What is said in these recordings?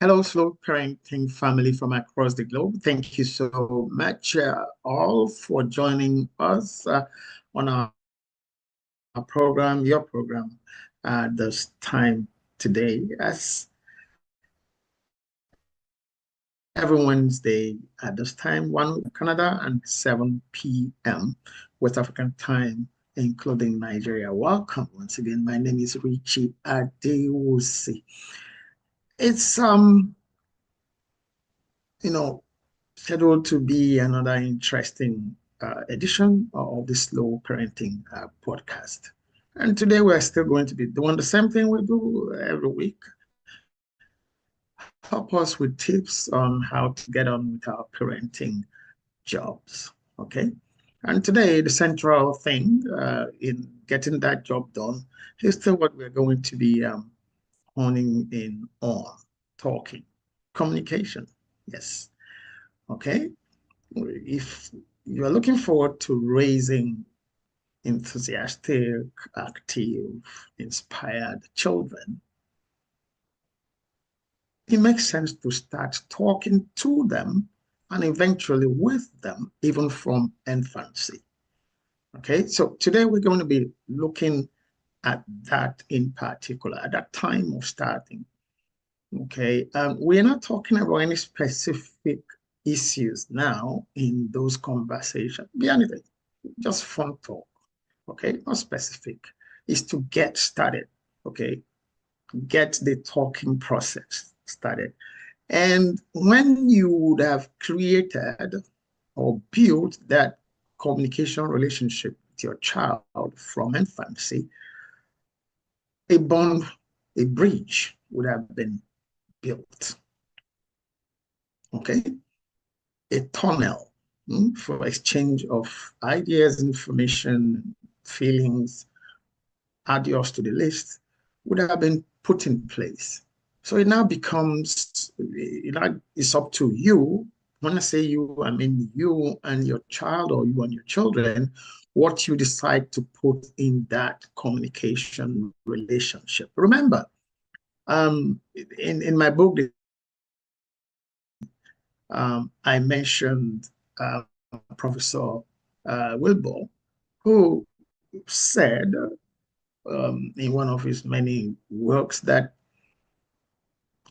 Hello, slow parenting family from across the globe. Thank you so much all for joining us on our program, your program, this time today. As every Wednesday at this time, 1 Canada and 7 p.m. West African time, including Nigeria. Welcome once again. My name is Richie Adewusi. It's you know, scheduled to be another interesting edition of the Slow Parenting podcast. And today we're still going to be doing the same thing we do every week. Help us with tips on how to get on with our parenting jobs. Okay. And today, the central thing in getting that job done is still what we're going to be honing in on talking, communication. Yes. Okay. If you're looking forward to raising enthusiastic, active, inspired children, it makes sense to start talking to them and eventually with them, even from infancy. Okay, so today we're going to be looking at that in particular, at that time of starting. Okay, we're not talking about any specific issues now in those conversations. Be anything, just fun talk. Okay, not specific. Is to get started. Okay, get the talking process started. And when you would have created or built that communication relationship with your child from infancy, a bond, a bridge would have been built. Okay, a tunnel for exchange of ideas, information, feelings, add yours to the list, would have been put in place. So it now becomes, it's up to you. When I say you, I mean you and your child or you and your children, what you decide to put in that communication relationship. Remember, in my book, I mentioned Professor Wilbur, who said in one of his many works that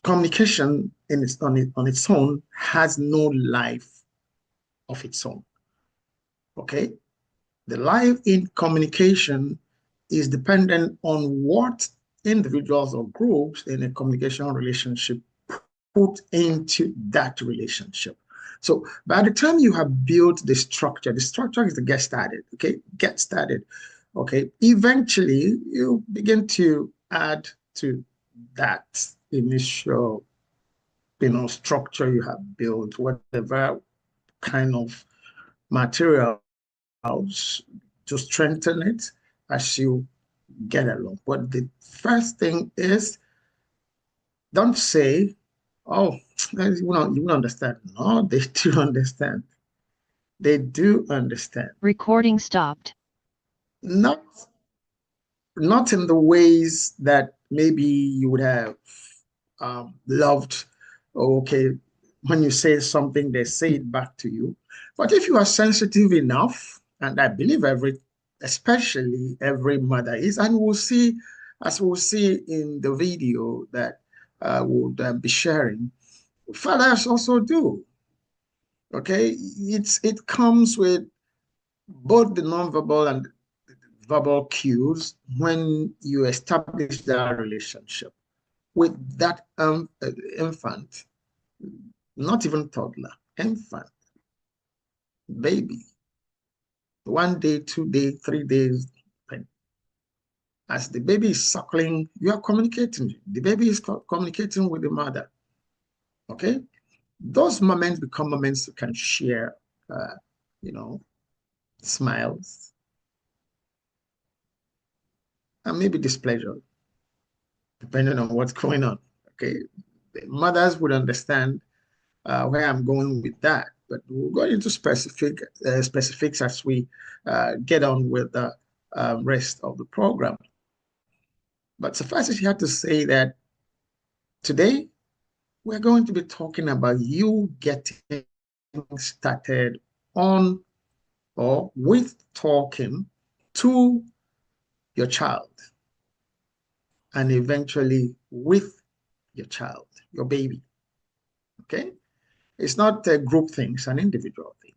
communication on its own has no life of its own. Okay? The life in communication is dependent on what individuals or groups in a communication relationship put into that relationship. So by the time you have built the structure is to get started, okay? Get started, okay? Eventually, you begin to add to that initial, structure you have built, whatever kind of materials to strengthen it as you get along. But the first thing is, don't say, oh, you won't understand. No, they do understand. They do understand. Recording stopped. Not not in the ways that maybe you would have loved. Okay, when you say something, they say it back to you. But if you are sensitive enough, and I believe especially every mother is, and we'll see, as we'll see in the video that we'll be sharing, fathers also do. Okay, it comes with both the nonverbal and verbal cues when you establish that relationship with that infant, not even toddler, infant, baby. 1 day, 2 day, 3 days. As the baby is suckling, you are communicating. The baby is communicating with the mother. Okay? Those moments become moments you can share, you know, smiles, and maybe displeasure, depending on what's going on. Okay? The mothers would understand where I'm going with that, but we'll go into specifics as we get on with the rest of the program. But suffice it here to say that today we're going to be talking about you getting started on or with talking to your child and eventually with your child, your baby. Okay? It's not a group thing, it's an individual thing.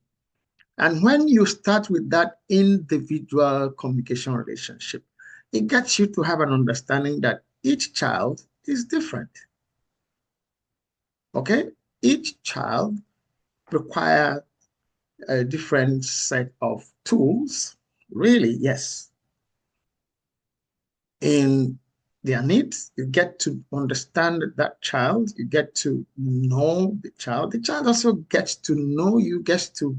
And when you start with that individual communication relationship, it gets you to have an understanding that each child is different. Okay? Each child requires a different set of tools. Really, yes. In their needs, you get to understand that child, you get to know the child. The child also gets to know you, gets to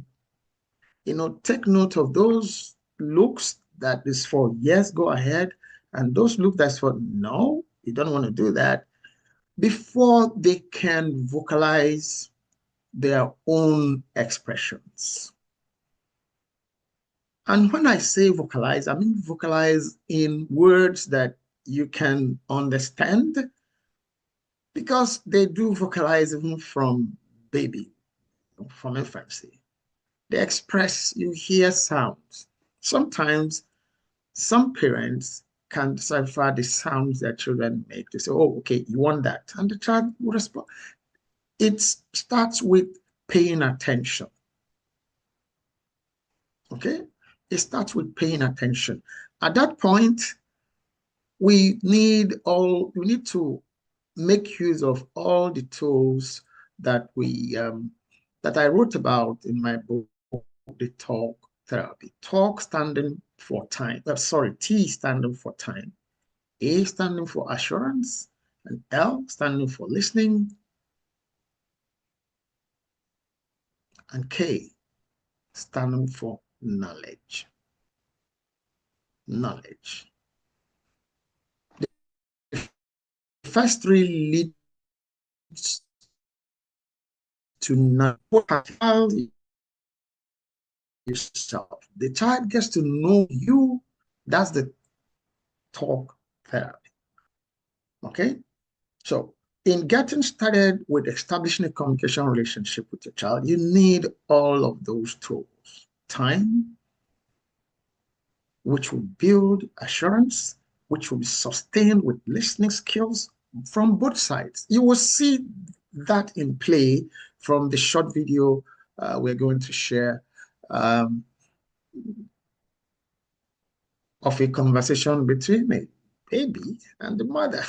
take note of those looks that is for yes, go ahead, and those look that's for no, you don't want to do that, before they can vocalize their own expressions. And when I say vocalize, I mean vocalize in words that you can understand, because they do vocalize even from baby, from infancy. They express, you hear sounds. Sometimes some parents can decipher the sounds their children make. They say, oh, okay, you want that. And the child will respond. It starts with paying attention. Okay? It starts with paying attention. At that point, we need to make use of all the tools that I wrote about in my book, The Talk Therapy. Talk standing for time. T standing for time. A standing for assurance, and L standing for listening, and K standing for knowledge. Knowledge. The first three leads to knowledge. Yourself. The child gets to know you. That's the talk therapy. Okay? So, in getting started with establishing a communication relationship with your child, you need all of those tools. Time, which will build assurance, which will be sustained with listening skills from both sides. You will see that in play from the short video we're going to share of a conversation between a baby and the mother.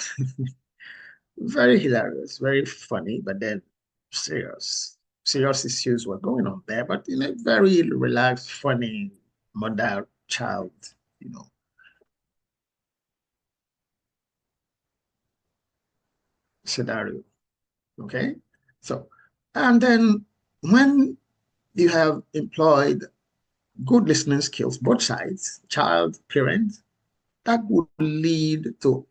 Very hilarious, very funny, but then serious. Serious issues were going on there, but in a very relaxed, funny mother-child, you know, scenario. Okay? So, and then when you have employed good listening skills, both sides, child, parent, that would lead to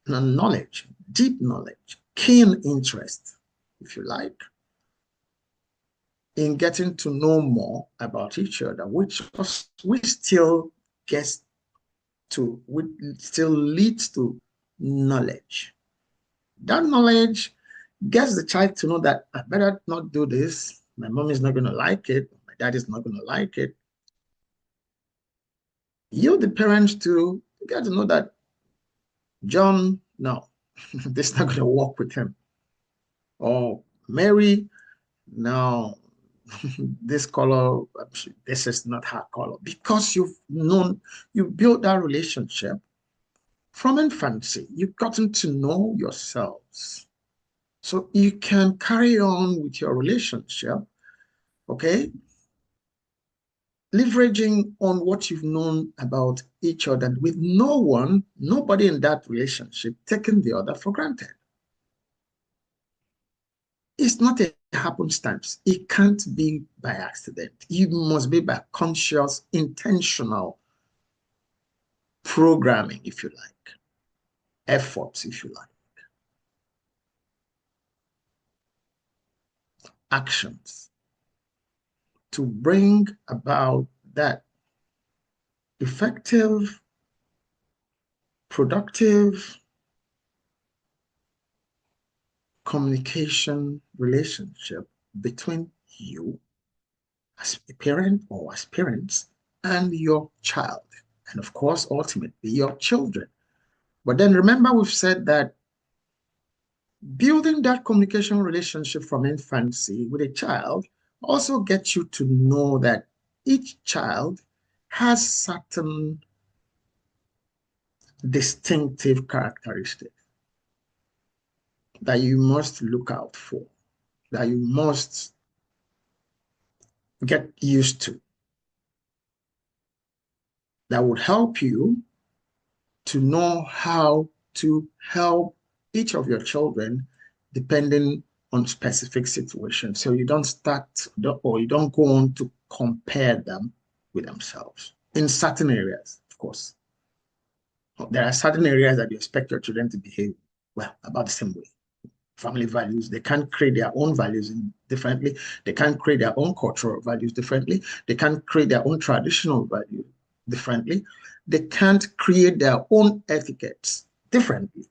knowledge, deep knowledge, keen interest, if you like, in getting to know more about each other, which still gets which still leads to knowledge. That knowledge gets the child to know that I better not do this. My mom is not going to like it. My dad is not going to like it. You, the parents, too, get to know that John, no, this is not going to work with him. Or Mary, no, this color, this is not her color. Because you built that relationship from infancy. You've gotten to know yourselves. So you can carry on with your relationship, okay? Leveraging on what you've known about each other with nobody in that relationship taking the other for granted. It's not a happenstance. It can't be by accident. It must be by conscious, intentional programming, if you like, efforts, if you like, actions to bring about that effective, productive communication relationship between you as a parent or as parents and your child. And of course, ultimately, your children. But then remember, we've said that building that communication relationship from infancy with a child also gets you to know that each child has certain distinctive characteristics that you must look out for, that you must get used to, that would help you to know how to help each of your children depending on specific situations. So you don't start or you don't go on to compare them with themselves in certain areas, of course. There are certain areas that you expect your children to behave well about the same way. Family values, they can't create their own values differently. They can't create their own cultural values differently. They can't create their own traditional values differently. They can't create their own etiquettes differently.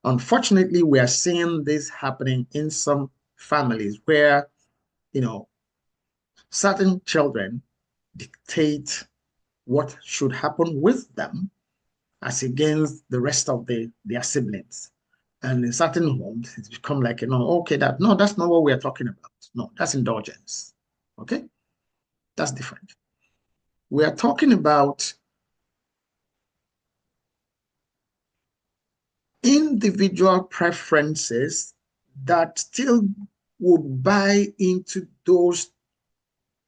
Unfortunately, we are seeing this happening in some families where, you know, certain children dictate what should happen with them as against the rest of their siblings. And in certain homes, it's become like, okay, that's not what we are talking about. No, that's indulgence. Okay? That's different. We are talking about individual preferences that still would buy into those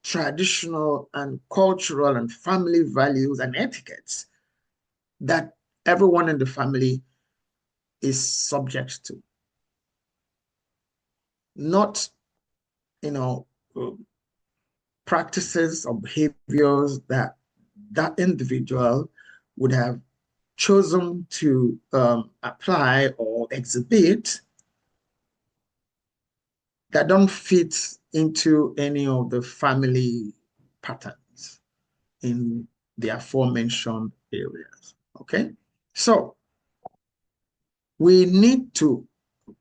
traditional and cultural and family values and etiquettes that everyone in the family is subject to. Not, you know, practices or behaviors that that individual would have chosen to apply or exhibit that don't fit into any of the family patterns in the aforementioned areas. Okay, so we need to.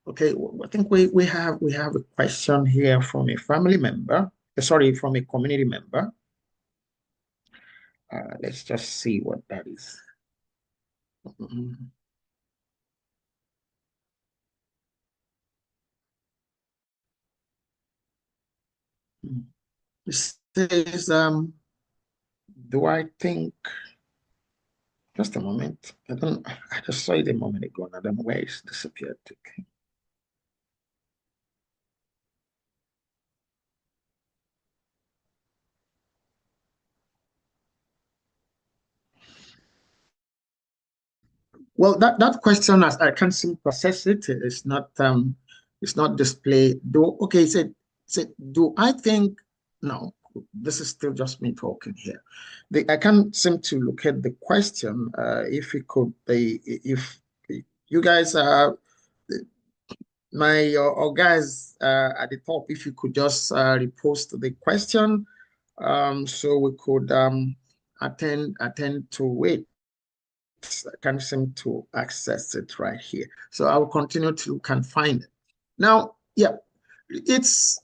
Okay, I think we have a question here from a family member. Sorry, from a community member. Let's just see what that is. Mhm. It says, do I think, just a moment. I just saw it a moment ago and I don't know where it's disappeared to. Well, that question, as I can't seem to assess it. It's not displayed. Okay, said, do I think, no, this is still just me talking here. I can't seem to look at the question. If it could be, if you guys are my or guys at the top, if you could just repost the question, so we could attend to it. I can't seem to access it right here. So I will continue to look and find it. Now, yeah, it's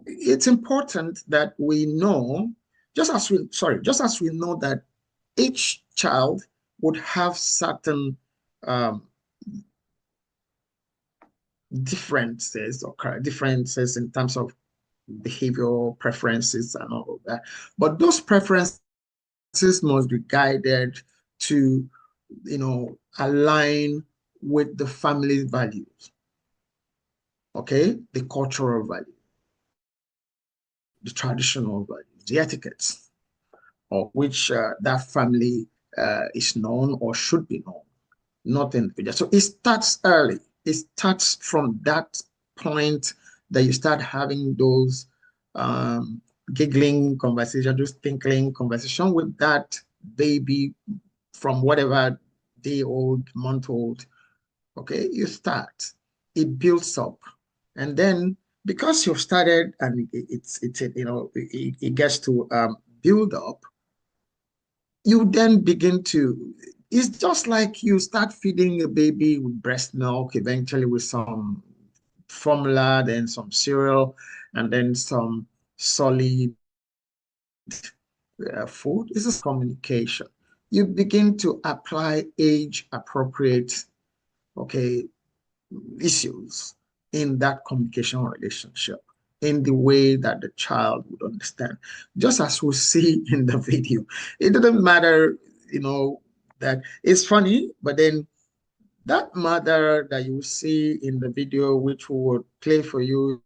it's important that we know, just as we know that each child would have certain um, differences in terms of behavioral preferences and all of that. But those preferences must be guided to, align with the family values, okay? The cultural value, the traditional values, the etiquettes of which that family is known or should be known, not individual. So it starts early. It starts from that point that you start having those um, giggling conversation, those tinkling conversation with that baby from whatever day old, month old. Okay, you start. It builds up, and then because you've started and it gets to build up, you then begin to, it's just like you start feeding a baby with breast milk, eventually with some formula, then some cereal, and then some solid food. This is communication. You begin to apply age appropriate, okay, issues in that communication relationship in the way that the child would understand. Just as we see in the video, it doesn't matter, that it's funny, but then that mother that you see in the video, which we will play for you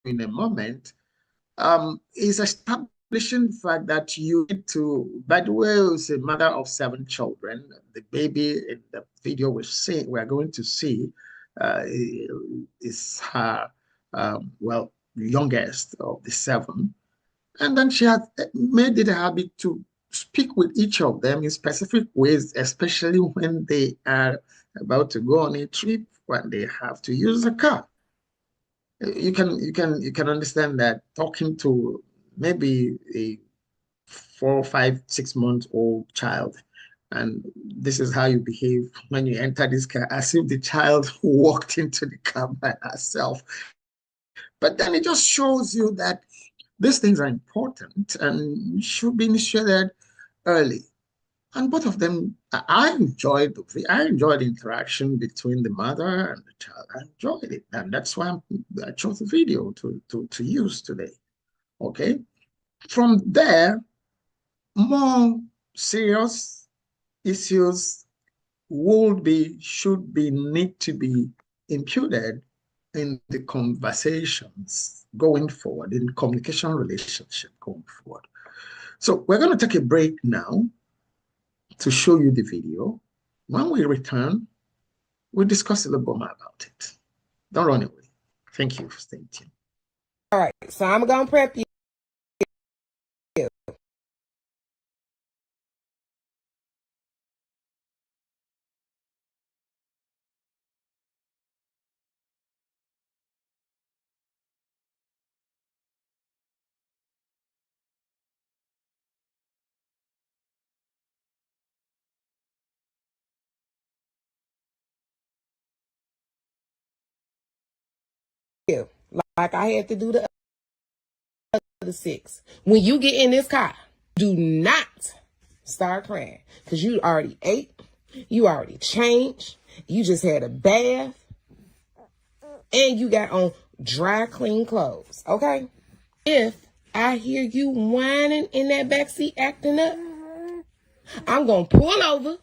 in a moment, is establishing the fact that you need to, by the way, it's a mother of 7 children. The baby in the video we're going to see is her, youngest of the 7. And then she has made it a habit to speak with each of them in specific ways, especially when they are about to go on a trip, when they have to use a car. You can understand that talking to maybe a 4, 5, 6 month old child, and this is how you behave when you enter this car, as if the child walked into the car by herself. But then it just shows you that these things are important and should be initiated early. And both of them, I enjoyed the interaction between the mother and the child. I enjoyed it, and that's why I chose the video to use today. Okay, from there, more serious issues need to be imputed in the conversations going forward, in communication relationship going forward. So we're going to take a break now to show you the video. When we return, we'll discuss a little bit more about it. Don't run away. Thank you for staying tuned. All right, so I'm going to prep you. Like I had to do the other 6. When you get in this car, do not start crying, because you already ate, you already changed, you just had a bath, and you got on dry, clean clothes, okay? If I hear you whining in that backseat acting up, I'm going to pull over.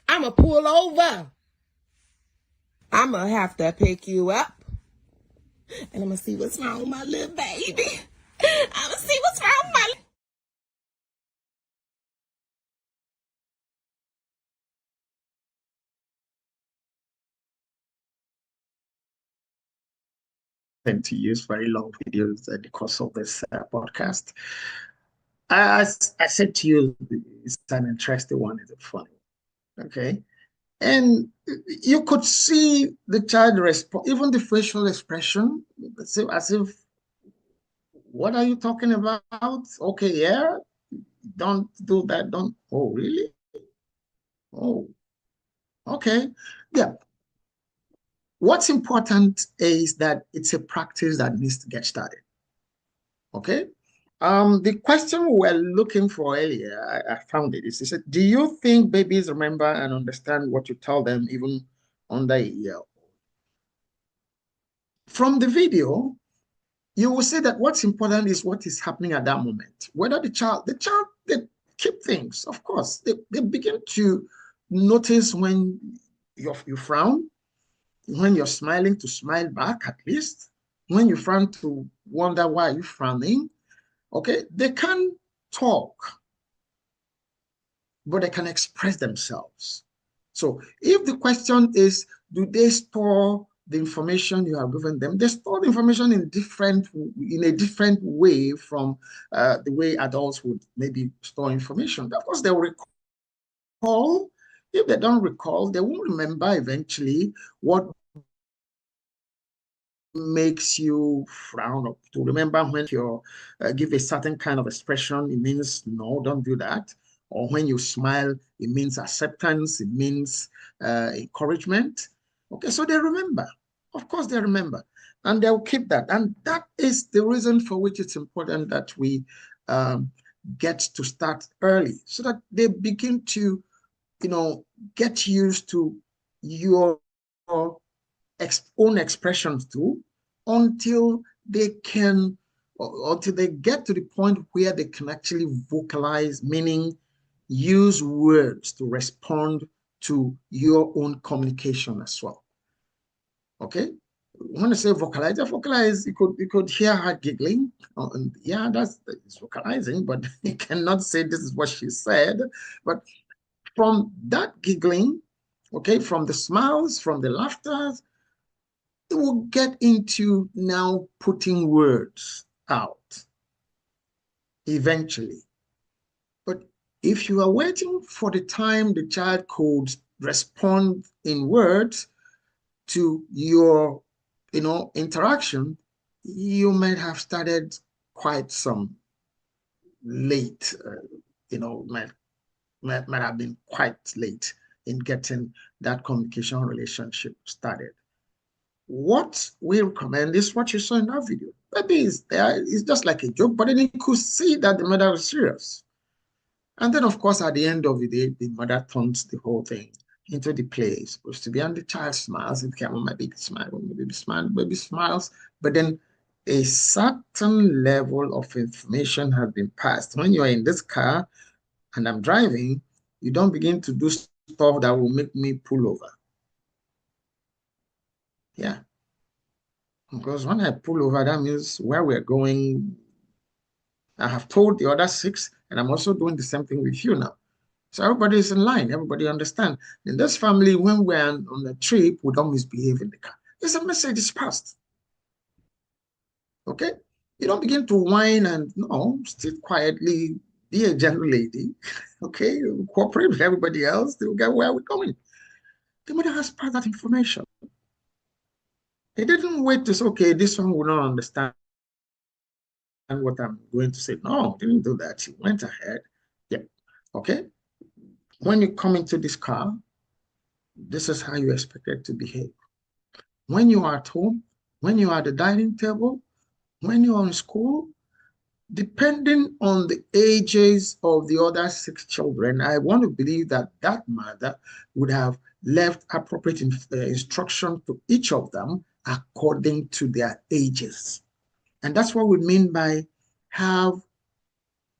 I'm going to pull over. I'm going to have to pick you up. And I'm going to see what's wrong with my little baby. I'm going to see what's wrong with my Tend to use very long videos in the course of this podcast. As I said to you, it's an interesting one. It's funny. Okay. And you could see the child respond, even the facial expression, as if, what are you talking about? Okay, yeah, don't do that. Don't. Oh, really? Oh, okay. Yeah. What's important is that it's a practice that needs to get started. Okay. The question we were looking for earlier, I found it. It said, do you think babies remember and understand what you tell them even under a year? From the video, you will see that what's important is what is happening at that moment. Whether the child, they keep things, of course. They begin to notice when you frown, when you're smiling, to smile back at least. When you frown, to wonder why you're frowning. Okay, they can talk, but they can express themselves. So if the question is, do they store the information you have given them? They store the information in a different way from the way adults would maybe store information. Of course, they will recall. If they don't recall, they won't remember eventually what makes you frown. To remember when you give a certain kind of expression, it means no, don't do that. Or when you smile, it means acceptance, it means encouragement. Okay, so they remember. Of course, they remember, and they'll keep that. And that is the reason for which it's important that we um, get to start early, so that they begin to, get used to your own expressions too, until they can, until they get to the point where they can actually vocalize, meaning use words to respond to your own communication as well. Okay? When I say vocalize, you could hear her giggling. And yeah, it's vocalizing, but you cannot say this is what she said. But from that giggling, okay, from the smiles, from the laughter, it will get into now putting words out eventually. But if you are waiting for the time the child could respond in words to your, interaction, you might have started quite some late, might have been quite late in getting that communication relationship started. What we recommend is what you saw in that video. Maybe it's just like a joke, but then you could see that the mother was serious. And then, of course, at the end of the day, the mother turns the whole thing into the play. It's supposed to be, and the child smiles. It became, my baby smile, my baby smiles. But then a certain level of information has been passed. When you are in this car and I'm driving, you don't begin to do stuff that will make me pull over. Yeah. Because when I pull over, that means where we're going, I have told the other six, and I'm also doing the same thing with you now. So everybody is in line. Everybody understand. In this family, when we're on a trip, we don't misbehave in the car. There's a message is passed. Okay? You don't begin to whine and no, sit quietly, be a gentle lady. Okay? Cooperate with everybody else. They'll get where we're going. The mother has passed that information. He didn't wait to say, okay, this one will not understand what I'm going to say. No, didn't do that. He went ahead. Yeah. Okay. When you come into this car, this is how you expect it to behave. When you are at home, when you are at the dining table, when you are in school, depending on the ages of the other six children, I want to believe that that mother would have left appropriate instruction to each of them according to their ages. And that's what we mean by have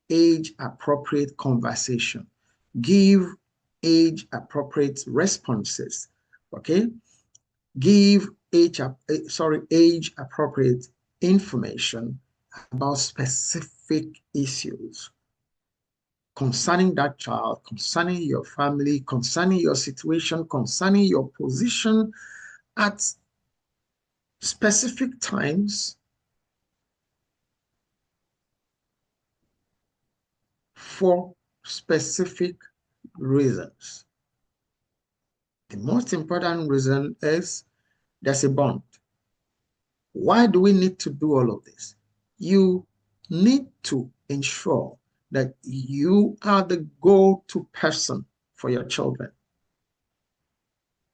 age appropriate conversation, give age appropriate responses. Okay, give age appropriate information about specific issues concerning that child, concerning your family, concerning your situation, concerning your position at specific times for specific reasons. The most important reason is there's a bond. Why do we need to do all of this? You need to ensure that you are the go-to person for your children.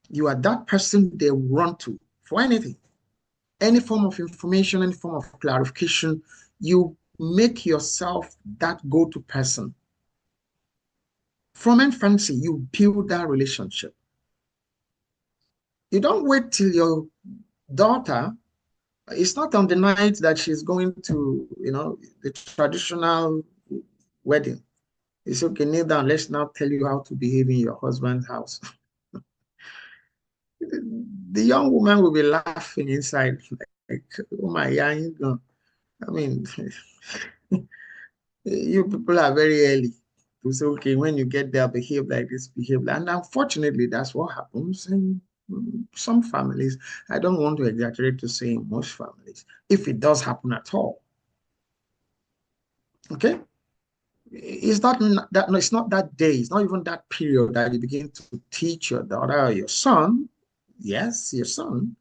You are that person they run to for anything. Any form of information, any form of clarification, you make yourself that go-to person. From infancy, you build that relationship. You don't wait till your daughter, it's not on the night that she's going to, the traditional wedding. It's okay, kneel down, let's now tell you how to behave in your husband's house. The young woman will be laughing inside, like, oh my God. I mean, you people are very early to say, okay, when you get there, behave like this, behave like, and unfortunately, that's what happens in some families. I don't want to exaggerate to say in most families, if it does happen at all. Okay? It's not that, no, it's not that day, it's not even that period that you begin to teach your daughter or your son, yes, your son,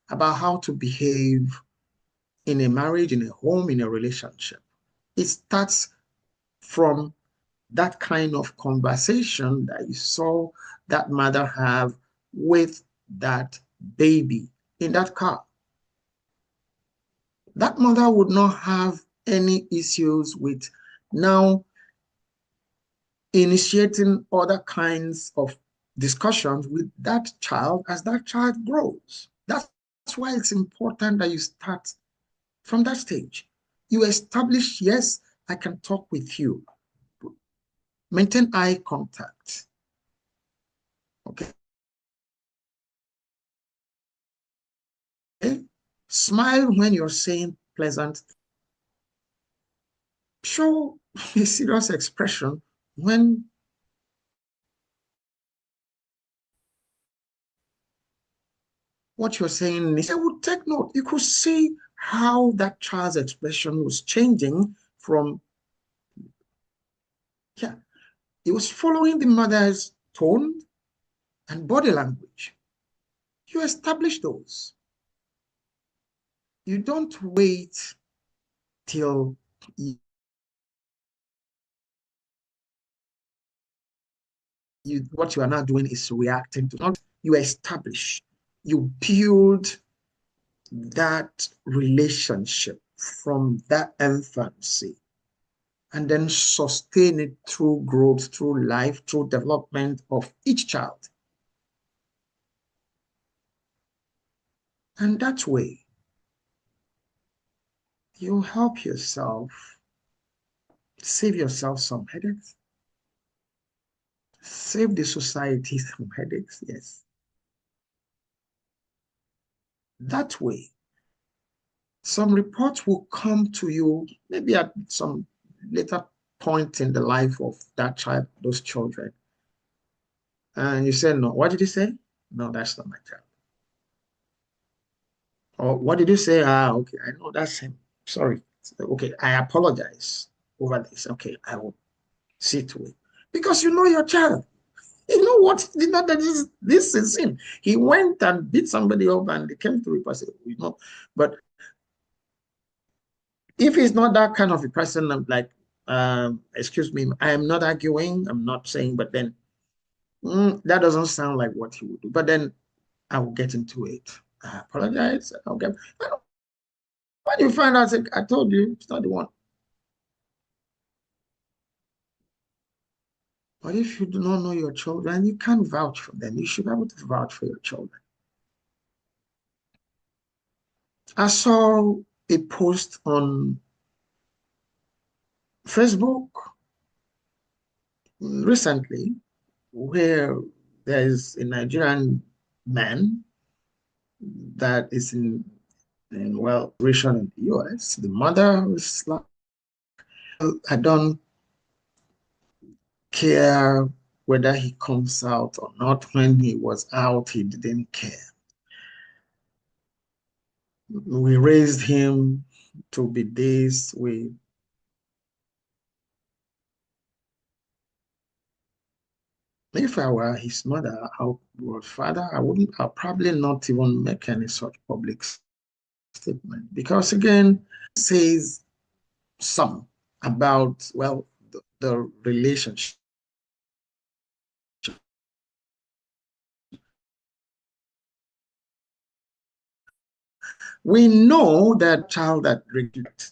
about how to behave in a marriage, in a home, in a relationship. It starts from that kind of conversation that you saw that mother have with that baby in that car. That mother would not have any issues with now initiating other kinds of discussions with that child as that child grows. That's why it's important that you start from that stage. You establish, yes, I can talk with you. Maintain eye contact. Okay. Smile when you're saying pleasant. Show a serious expression when what you're saying is, I would take note. You could see how that child's expression was changing from, yeah, it was following the mother's tone and body language. You establish those. You don't wait till what you are now doing is reacting to. Not you establish, you build that relationship from that infancy and then sustain it through growth, through life, through development of each child. And that way, you help yourself, save yourself some headaches, save the society some headaches, yes. That way, some reports will come to you, maybe at some later point in the life of that child, those children. And you say, no, what did you say? No, that's not my child. Or what did you say? Ah, okay, I know that's him. Sorry. Okay, I apologize over this. Okay, I will see to it. Because you know your child. You know what? You know that this is him. He went and beat somebody up and they came to report. You know, but if he's not that kind of a person, I'm like, excuse me, I am not arguing, I'm not saying, but then that doesn't sound like what he would do. But then I will get into it. I apologize. Okay. When you find out, I told you, it's not the one. But if you do not know your children, you can't vouch for them. You should be able to vouch for your children. I saw a post on Facebook recently where there is a Nigerian man that is in well, region in the US. The mother is like, I don't care whether he comes out or not. When he was out, he didn't care. We raised him to be this. If I were his mother or father, I'll probably not even make any such public statement because again, says some about, well, the relationship. We know that child that regret,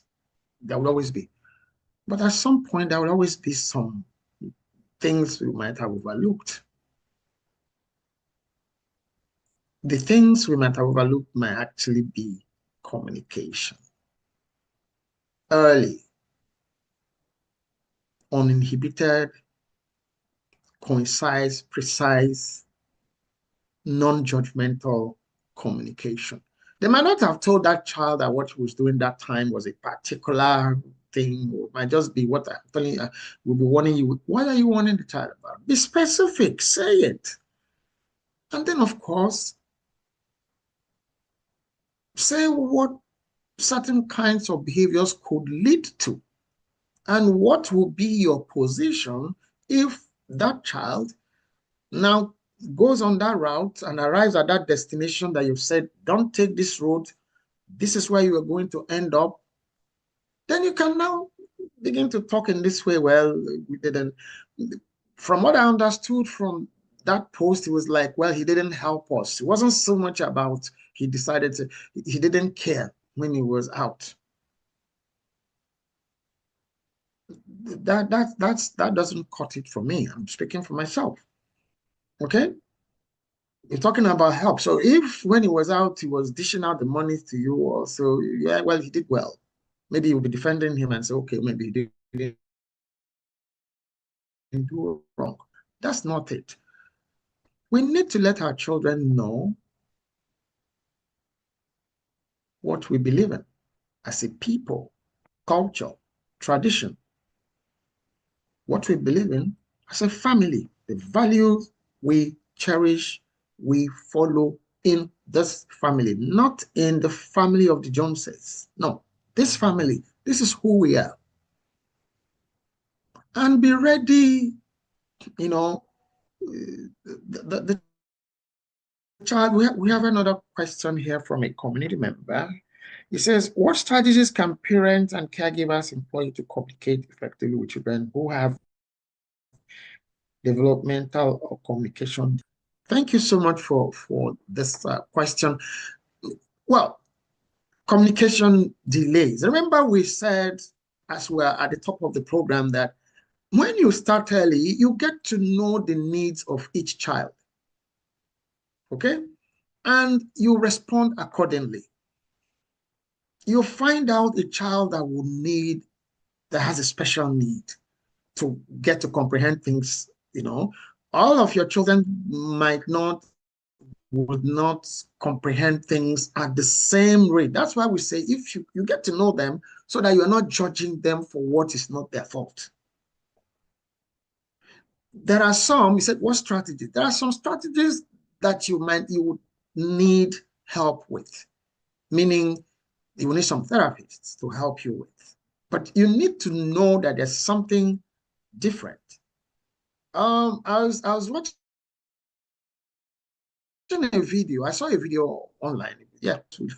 there will always be. But at some point, there will always be some things we might have overlooked. The things we might have overlooked might actually be communication. Early, uninhibited, concise, precise, non-judgmental communication. They might not have told that child that what he was doing that time was a particular thing, or it might just be what I'm telling you, will be warning you. What are you warning the child about? Be specific, say it. And then, of course, say what certain kinds of behaviors could lead to, and what will be your position if that child now goes on that route and arrives at that destination that you've said, don't take this road, this is where you are going to end up. Then you can now begin to talk in this way. Well, we didn't, from what I understood from that post, it was like, well, he didn't help us. It wasn't so much about He decided to, he didn't care when he was out. That doesn't cut it for me. I'm speaking for myself. Okay? You're talking about help. So if when he was out, he was dishing out the money to you also, yeah, well, he did well. Maybe you'll be defending him and say, okay, maybe he didn't do wrong. That's not it. We need to let our children know what we believe in as a people, culture, tradition, what we believe in as a family, the values we cherish, we follow in this family, not in the family of the Joneses. No, this family, this is who we are. And be ready, you know, the child. We have another question here from a community member. He says, what strategies can parents and caregivers employ to communicate effectively with children who have developmental or communication? Thank you so much for this question. Well, communication delays. Remember, we said as we're at the top of the program that when you start early, you get to know the needs of each child. Okay? And you respond accordingly. You find out a child that has a special need to get to comprehend things, all of your children would not comprehend things at the same rate. That's why we say if you get to know them so that you're not judging them for what is not their fault. There are some, you said, what strategies? There are some strategies that you would need help with, meaning you will need some therapists to help you with. But you need to know that there's something different. I was watching a video. I saw a video online. Yeah, to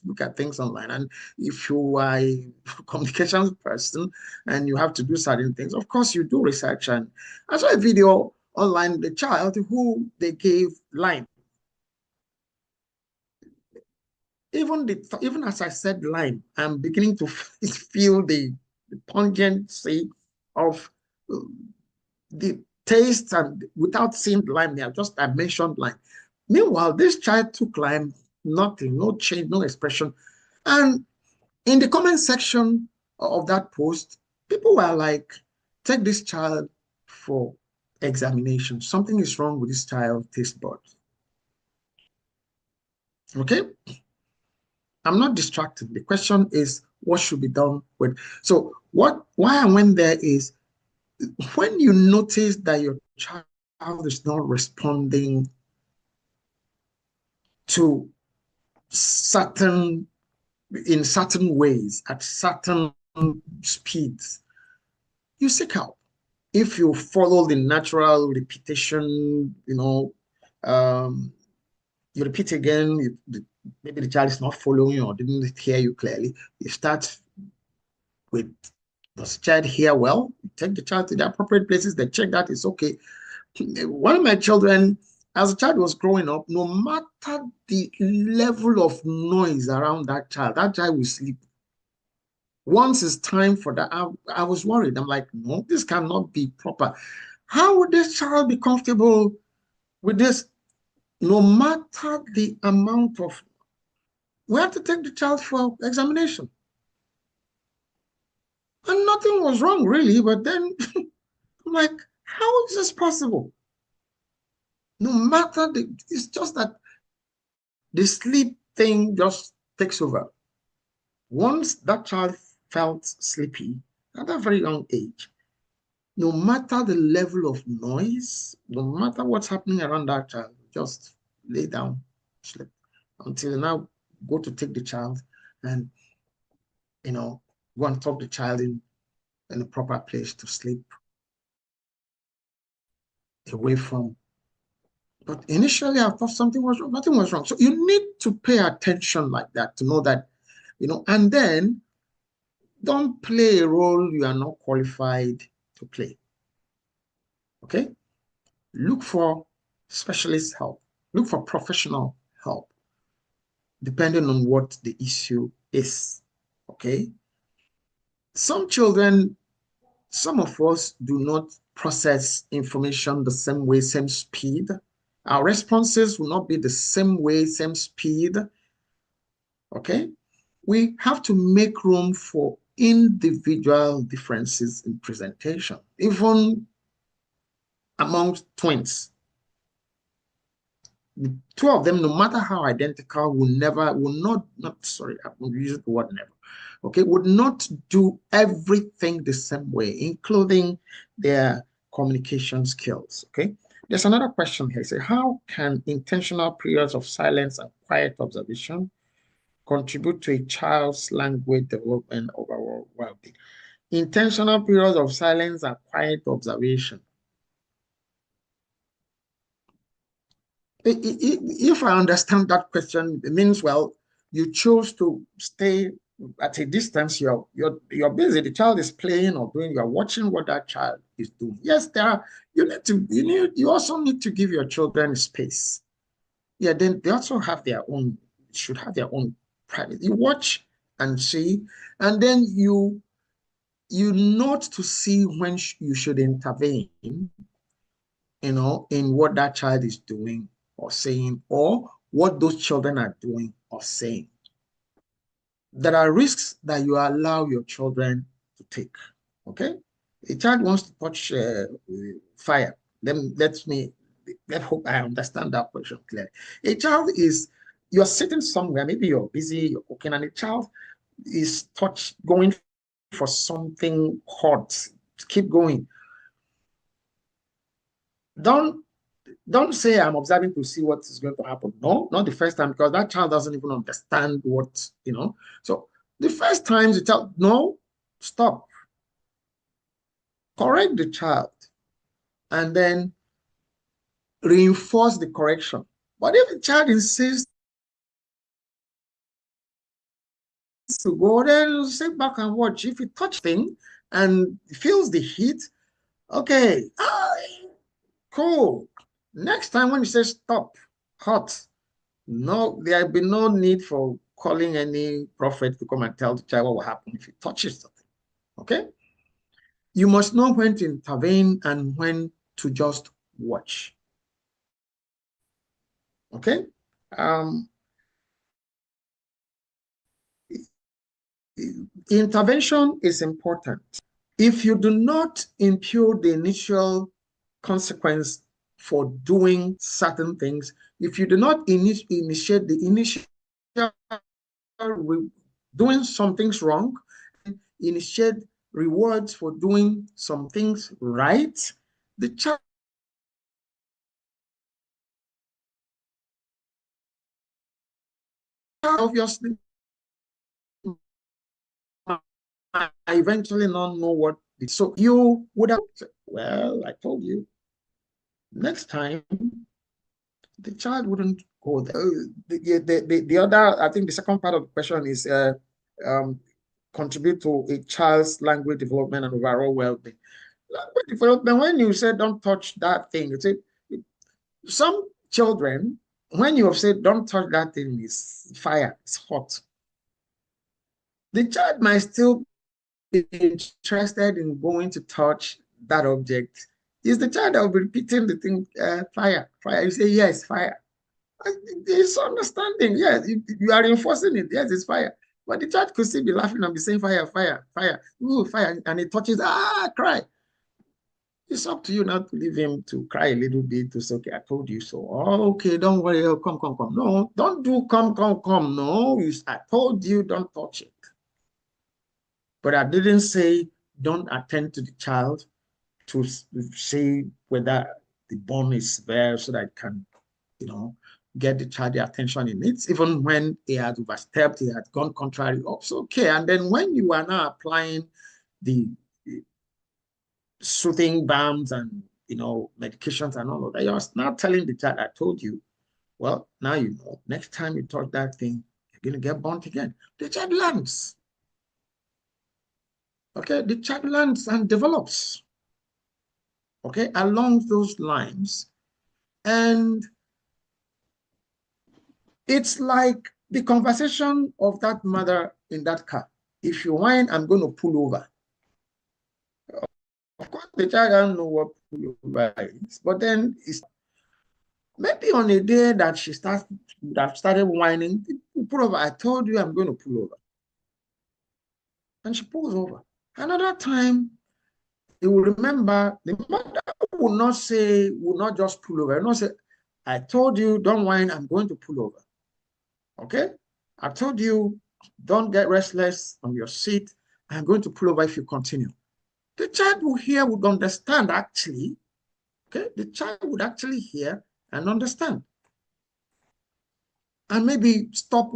look at things online. And if you are a communications person and you have to do certain things, of course you do research. And I saw a video online with a child who they gave lime. Even as I said lime, I'm beginning to feel the pungency of the taste, and without seeing lime there, I mentioned lime. Meanwhile, this child took lime, nothing, no change, no expression. And in the comment section of that post, people were like, take this child for examination. Something is wrong with this child's taste buds. Okay? I'm not distracted. The question is, what should be done with? So why I went there is, when you notice that your child is not responding to in certain ways, at certain speeds, you seek help. If you follow the natural repetition, you repeat again, maybe the child is not following or didn't hear you clearly, you start with, does the child hear well? You take the child to the appropriate places, they check that it's okay. One of my children, as a child was growing up, no matter the level of noise around that child will sleep. Once it's time for that, I was worried. I'm like, no, this cannot be proper. How would this child be comfortable with this? No matter the amount of, we have to take the child for examination. And nothing was wrong really, but then I'm like, how is this possible? No matter it's just that the sleep thing just takes over. Once that child felt sleepy at a very young age, no matter the level of noise, no matter what's happening around that child, just lay down, sleep until now go to take the child and, go and talk the child in a proper place to sleep away from. But initially, I thought something was wrong. Nothing was wrong. So you need to pay attention like that to know that, and then don't play a role you are not qualified to play. Okay? Look for specialist help. Look for professional help. depending on what the issue is. Okay. Some children, some of us do not process information the same way, same speed. Our responses will not be the same way, same speed. Okay. We have to make room for individual differences in presentation, even amongst twins. The two of them, no matter how identical, sorry, I will use the word never, okay, would not do everything the same way, including their communication skills, okay? There's another question here. Say, how can intentional periods of silence and quiet observation contribute to a child's language development overall well-being? Intentional periods of silence and quiet observation. If I understand that question, it means, well, you choose to stay at a distance. You're busy. The child is playing or doing. You're watching what that child is doing. Yes, there are. You also need to give your children space. Yeah, then they also have their own. Should have their own private. You watch and see, and then you note to see when you should intervene, in what that child is doing or saying, or what those children are doing or saying. There are risks that you allow your children to take. Okay? A child wants to touch fire. Let hope I understand that question clearly. A child is, you're sitting somewhere, maybe you're busy, you're cooking, and a child is going for something hot. Keep going. Don't say I'm observing to see what is going to happen. No, not the first time, because that child doesn't even understand what. So the first time the child, no, stop, correct the child, and then reinforce the correction. But if the child insists to go, then sit back and watch. If you touch thing and feels the heat, okay, cool. Next time when you say stop, hot, no, there will be no need for calling any prophet to come and tell the child what will happen if he touches something. Okay? You must know when to intervene and when to just watch. Okay? Um, Intervention is important. If you do not impute the initial consequence for doing certain things, if you do not initiate the initial doing some things wrong, initiate rewards for doing some things right, the child obviously might eventually not know what. So you would have, well, I told you, next time the child wouldn't go there. The other, I think the second part of the question is um, contribute to a child's language development and overall well-being. Language development, when you say don't touch that thing, you say some children, when you have said don't touch that thing, is fire, it's hot. The child might still be interested in going to touch that object. Is the child that will be repeating the thing, fire, fire. You say, yes, fire. There's understanding. Yes, you are reinforcing it. Yes, it's fire. But the child could still be laughing and be saying fire, fire, fire, ooh, fire, and it touches, cry. It's up to you not to leave him to cry a little bit to say, okay, I told you so. Oh, okay, don't worry. Oh, come, come, come. No, don't do come, come, come. No, I told you don't touch it. But I didn't say don't attend to the child to see whether the bone is there so that it can, get the child the attention it needs, even when he had overstepped, he had gone contrary. Also, okay. And then when you are now applying the soothing balms and medications and all of that, you're now telling the child, I told you. Well, now you know. Next time you touch that thing, you're gonna get burnt again. The child learns. Okay, the child learns and develops. Okay, along those lines. And it's like The conversation of that mother in that car, if you whine, I'm going to pull over. Of course, the child doesn't know what pull over is, but then it's maybe on a day that she started whining, pull over. I told you I'm going to pull over. And she pulls over. Another time, you will remember the mother will not just pull over. Not say, I told you, don't whine, I'm going to pull over. Okay? I told you, don't get restless on your seat. I'm going to pull over if you continue. The child will hear, would understand actually. Okay? The child would actually hear and understand. And maybe stop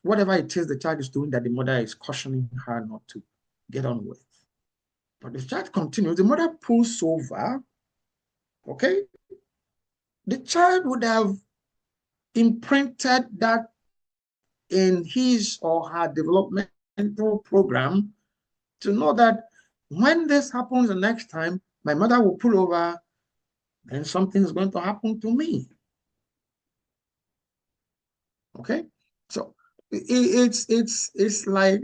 whatever it is the child is doing that the mother is cautioning her not to get on with. But the child continues, the mother pulls over, okay? The child would have imprinted that in his or her developmental program to know that when this happens the next time, my mother will pull over and something is going to happen to me. Okay? So it's like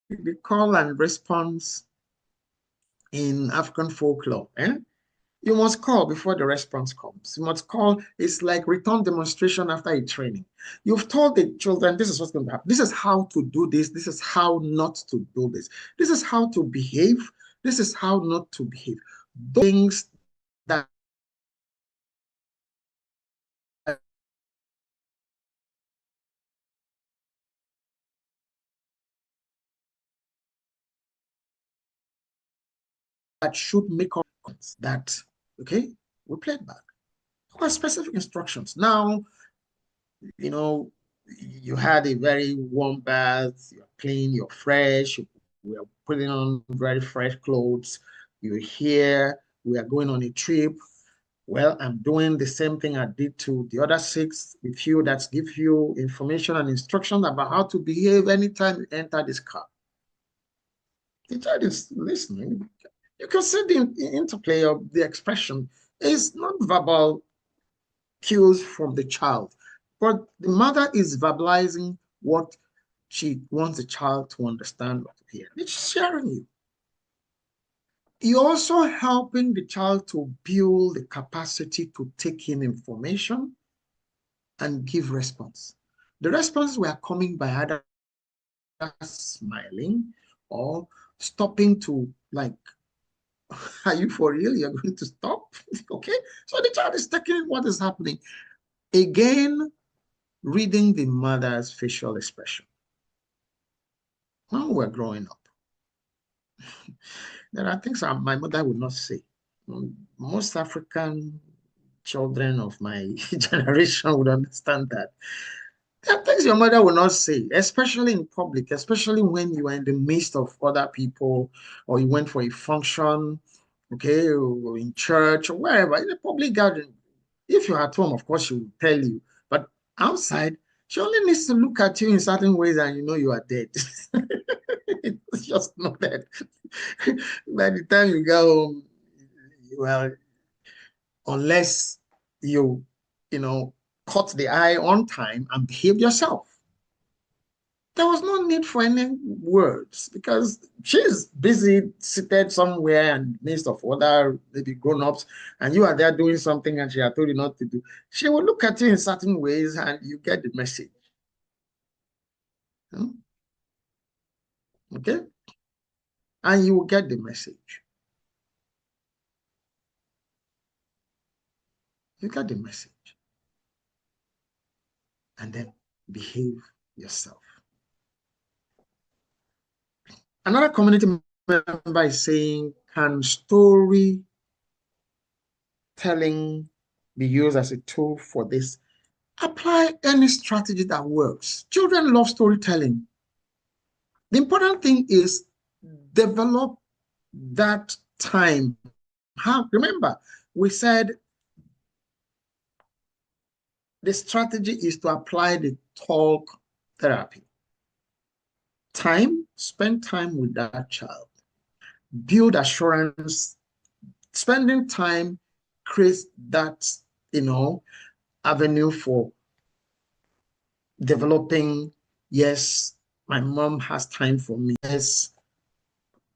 the call and response in African folklore. You must call before the response comes. You must call. It's like return demonstration after a training. You've told the children, this is what's going to happen. This is how to do this. This is how not to do this. This is how to behave. This is how not to behave. Things that should make us that, okay, we played back. Quite specific instructions. Now, you had a very warm bath, you're clean, you're fresh, we are putting on very fresh clothes, you're here, we are going on a trip. Well, I'm doing the same thing I did to the other six with you that give you information and instructions about how to behave anytime you enter this car. The child is listening. You can see the interplay of the expression. It's not verbal cues from the child, but the mother is verbalizing what she wants the child to understand or to hear. It's sharing you. You're also helping the child to build the capacity to take in information and give response. The responses were coming by either smiling or stopping to like, are you for real? You're going to stop? Okay. So the child is taking what is happening. Again, reading the mother's facial expression. When we're growing up, there are things my mother would not say. Most African children of my generation would understand that. There are things your mother will not say, especially in public, especially when you are in the midst of other people or you went for a function, okay, or in church or wherever, in a public gathering. If you're at home, of course, she will tell you. But outside, she only needs to look at you in certain ways and you know you are dead. It's just not that. By the time you go home, well, unless you, you know, caught the eye on time and behaved yourself. There was no need for any words because she's busy seated somewhere in the midst of other maybe grown-ups, and you are there doing something and she had told you not to do. She will look at you in certain ways and you get the message. Okay? And you will get the message. You get the message. And then behave yourself. Another community member is saying, can storytelling be used as a tool for this? Apply any strategy that works. Children love storytelling. The important thing is develop that time. Remember, we said the strategy is to apply the talk therapy. Spend time with that child. Build assurance. Spending time creates that, avenue for developing Yes, my mom has time for me. Yes,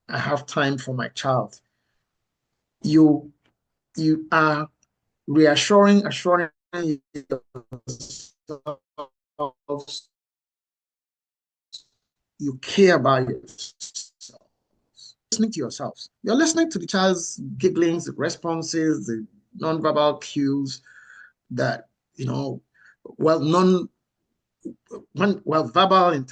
I have time for my child. You you are assuring yourself you care about yourself. Listening to yourselves. You're listening to the child's gigglings, the responses, the nonverbal cues that, well, verbal in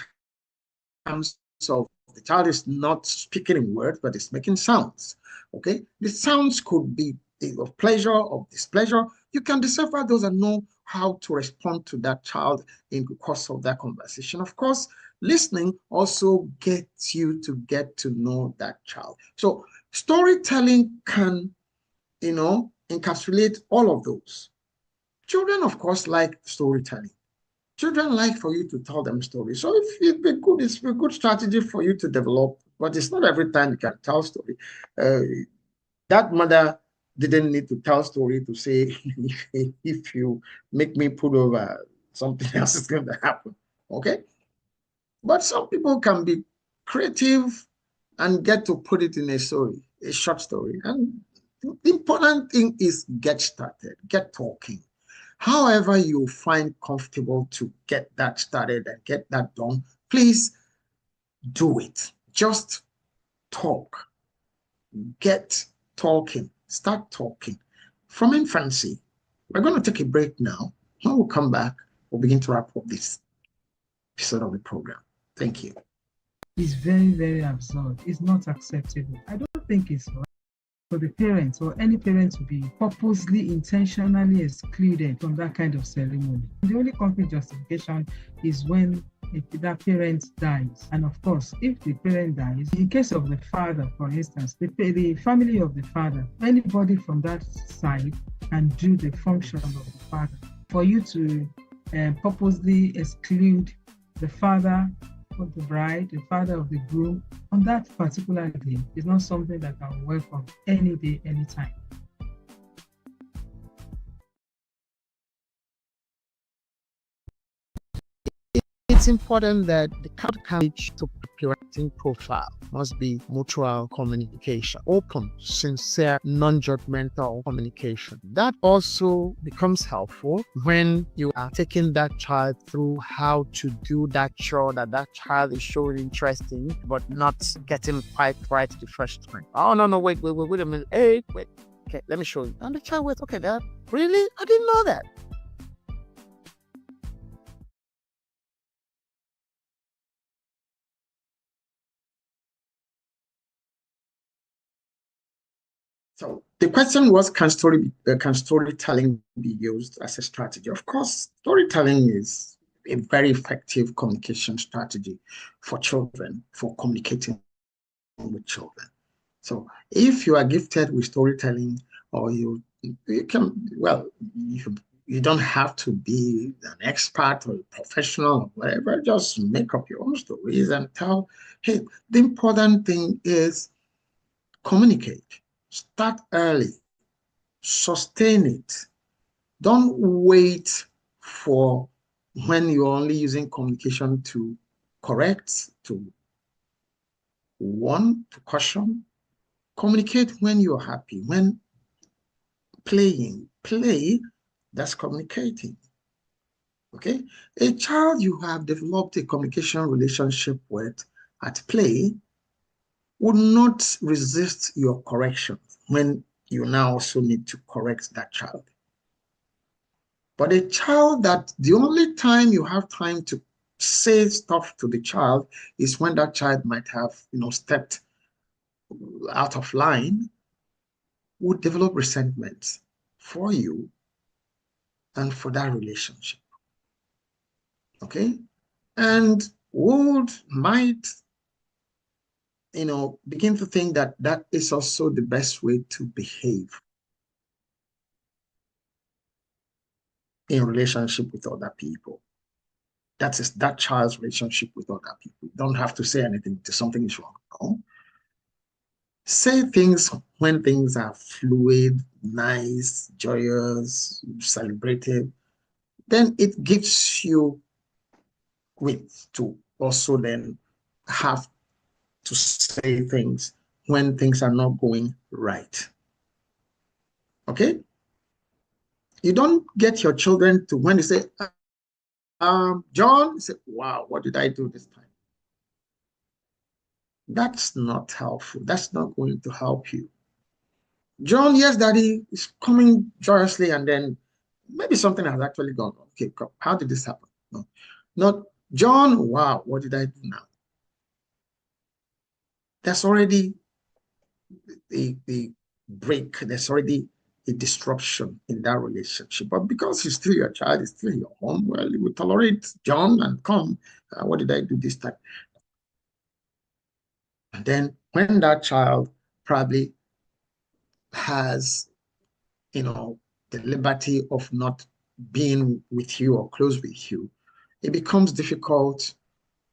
terms of the child is not speaking in words, but it's making sounds. Okay, the sounds could be of pleasure or displeasure. You can decipher those and know how to respond to that child in the course of that conversation. Of course, listening also gets you to get to know that child. So storytelling can, encapsulate all of those. Children, of course, like storytelling. Children like for you to tell them stories. So if it's a good strategy for you to develop, but it's not every time you can tell story. Uh, that mother didn't need to tell story to say, if you make me pull over, something else is going to happen. Okay? But some people can be creative and get to put it in a story, a short story. And the important thing is get started, get talking. However you find comfortable to get that started and get that done, please do it. Just talk. Get talking. Start talking. From infancy, we're going to take a break now. When we come back, we'll begin to wrap up this episode of the program. Thank you. Is very, very absurd. It's not acceptable. I don't think it's right for the parents or any parent to be purposely, intentionally excluded from that kind of ceremony. The only concrete justification is when that parent dies. And of course, if the parent dies, in case of the father, for instance, the family of the father, anybody from that side can do the function of the father. For you to purposely exclude the father of the bride, the father of the groom, on that particular day is not something that can work on any day, anytime. It's important that the coverage to parenting profile must be mutual communication, open, sincere, non-judgmental communication. That also becomes helpful when you are taking that child through how to do that chore that child is showing interest in, but not getting quite right the first time. Oh, no, wait a minute. Hey, wait. Okay, let me show you. And the child went, okay, Dad, really? I didn't know that. So the question was, can storytelling be used as a strategy? Of course, storytelling is a very effective communication strategy for children, for communicating with children. So if you are gifted with storytelling, or you can, well, you don't have to be an expert or a professional or whatever, just make up your own stories and tell. Hey, the important thing is communicate. Start early. Sustain it. Don't wait for when you're only using communication to correct, to warn, to caution. Communicate when you're happy, when play, that's communicating. Okay? A child you have developed a communication relationship with at play would not resist your correction when you now also need to correct that child. But a child that the only time you have time to say stuff to the child is when that child might have, stepped out of line, would develop resentment for you and for that relationship. Okay? And might, begin to think that that is also the best way to behave in relationship with other people. That is that child's relationship with other people. You don't have to say anything to something is wrong. No? Say things when things are fluid, nice, joyous, celebrated. Then it gives you with to also then have to say things when things are not going right. Okay? You don't get your children to, when they say, John, you say, wow, what did I do this time? That's not helpful. That's not going to help you. John, yes, daddy, is coming joyously, and then maybe something has actually gone wrong. Okay, how did this happen? No, not John, wow, what did I do now? There's already a break, there's already a disruption in that relationship. But because he's still your child, he's still in your home, well, you will tolerate John and come. What did I do this time? And then when that child probably has, the liberty of not being with you or close with you, it becomes difficult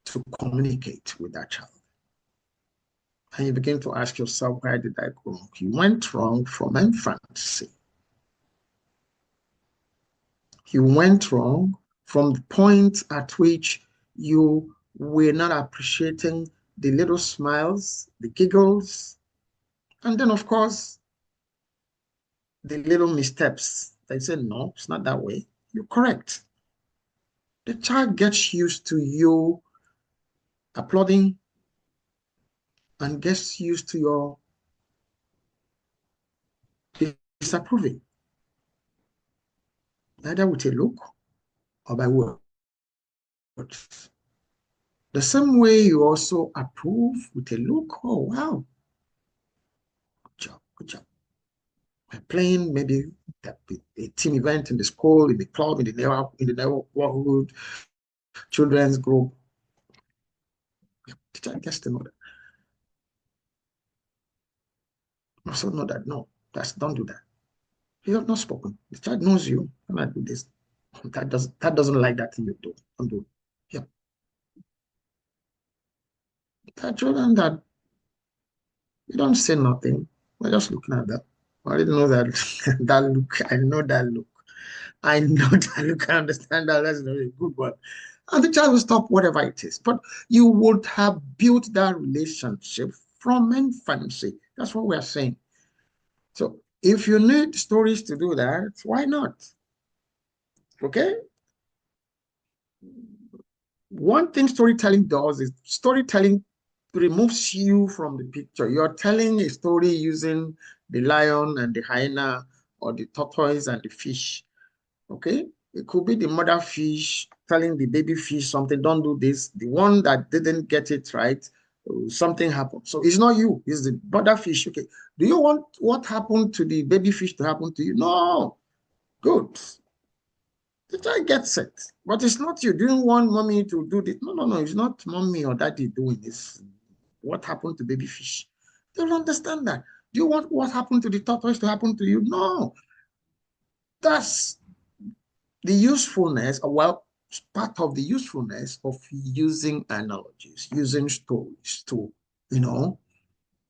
to communicate with that child. And you begin to ask yourself, why did I go wrong? You went wrong from infancy. You went wrong from the point at which you were not appreciating the little smiles, the giggles, and then, of course, the little missteps. They say, no, it's not that way. You're correct. The child gets used to you applauding and gets used to your disapproving, either with a look or by words. The same way you also approve with a look, oh, wow, good job, good job. We're playing maybe a team event in the school, in the club, in the neighborhood, children's group. The child gets to know that. Also know that, no, don't do that. You have not spoken. The child knows you. When I do this, that doesn't like that thing you do. Don't do it. Yeah. There are children that you don't say nothing. We're just looking at that. I didn't know that that look. I know that look. I know that look. I understand that. That's a very good one. And the child will stop whatever it is. But you would have built that relationship from infancy. That's what we are saying. So if you need stories to do that, why not? Okay? One thing storytelling does is storytelling removes you from the picture. You're telling a story using the lion and the hyena or the tortoise and the fish. Okay? It could be the mother fish telling the baby fish something, don't do this. The one that didn't get it right, something happened. So it's not you, it's the mother fish. Okay. Do you want what happened to the baby fish to happen to you? No. Good. The child gets it. But it's not you. Do you want mommy to do this? No, no, no. It's not mommy or daddy doing this. What happened to baby fish? They don't understand that. Do you want what happened to the tortoise to happen to you? No. That's the usefulness, well, part of the usefulness of using analogies, using stories to,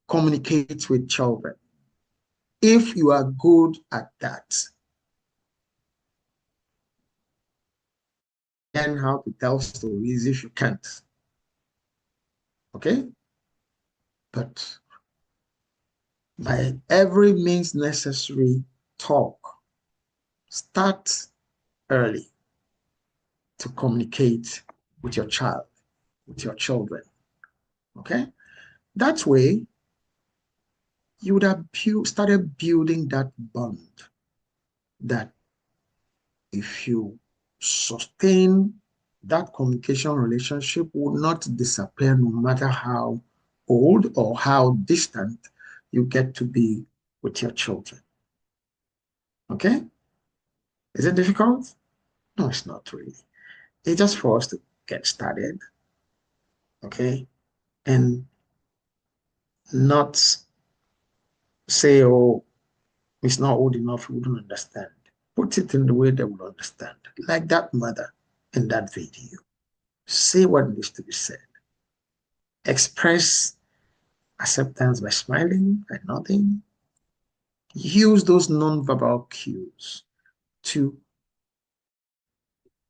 communicate with children. If you are good at that, learn how to tell stories if you can't. Okay? But by every means necessary, talk. Start early to communicate with your child, with your children. Okay? That way, you would have started building that bond that if you sustain that communication relationship will not disappear no matter how old or how distant you get to be with your children. Okay? Is it difficult? No, it's not really. It's just for us to get started. Okay? And not say, oh, it's not old enough, we wouldn't understand. Put it in the way they will understand. Like that mother in that video. Say what needs to be said. Express acceptance by smiling, by nodding. Use those non-verbal cues to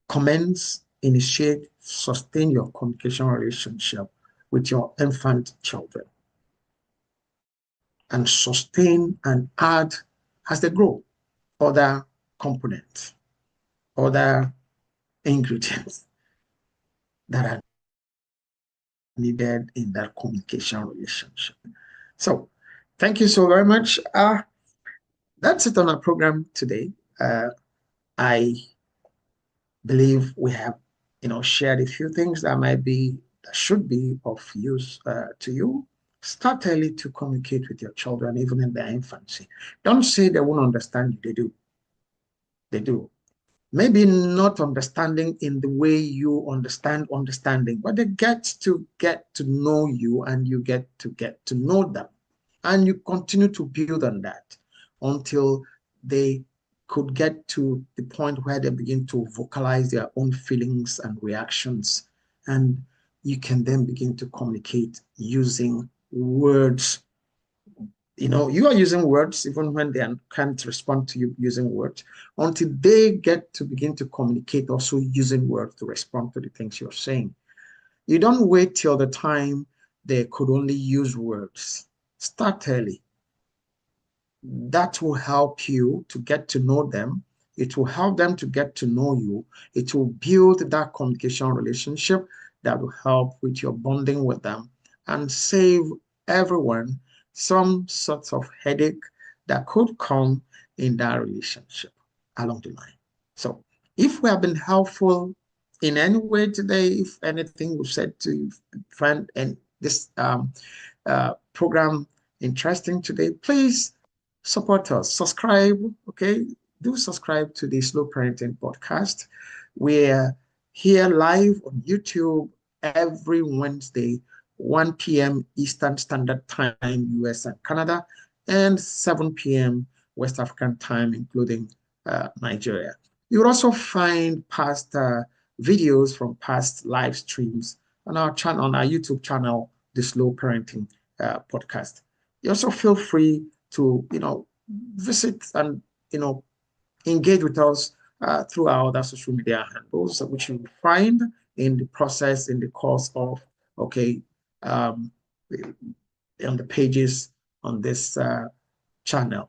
commence, initiate sustain your communication relationship with your infant children and sustain and add as they grow other components, other ingredients that are needed in that communication relationship. So thank you so very much. That's it on our program today. I believe we have, shared a few things that should be of use to you. Start early to communicate with your children, even in their infancy. Don't say they won't understand you. They do. They do. Maybe not understanding in the way you understand understanding, but they get to know you, and you get to know them. And you continue to build on that until they could get to the point where they begin to vocalize their own feelings and reactions. And you can then begin to communicate using words. You are using words even when they can't respond to you using words, until they get to begin to communicate also using words to respond to the things you're saying. You don't wait till the time they could only use words. Start early. That will help you to get to know them. It will help them to get to know you. It will build that communication relationship that will help with your bonding with them and save everyone some sorts of headache that could come in that relationship along the line. So if we have been helpful in any way today, if anything we've said to find and this program interesting today, please support us. Subscribe, okay? Do subscribe to the Slow Parenting Podcast. We're here live on YouTube every Wednesday, 1 p.m. Eastern Standard Time, US and Canada, and 7 p.m. West African Time, including Nigeria. You will also find past videos from past live streams on our channel, on our YouTube channel, the Slow Parenting Podcast. You also feel free to visit and engage with us through our other social media handles, which you will find in the course of on the pages on this channel.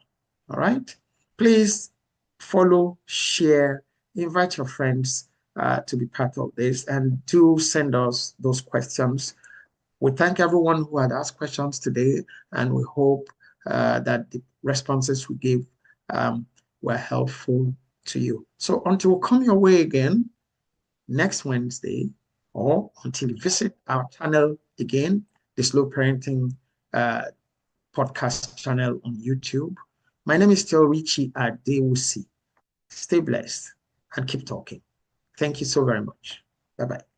All right, please follow, share, invite your friends to be part of this, and do send us those questions. We thank everyone who had asked questions today, and we hope that the responses we gave were helpful to you. So until we come your way again next Wednesday, or until you visit our channel again, the Slow Parenting podcast channel on YouTube, my name is still Richie Adewusi. Stay blessed and keep talking. Thank you so very much. Bye-bye.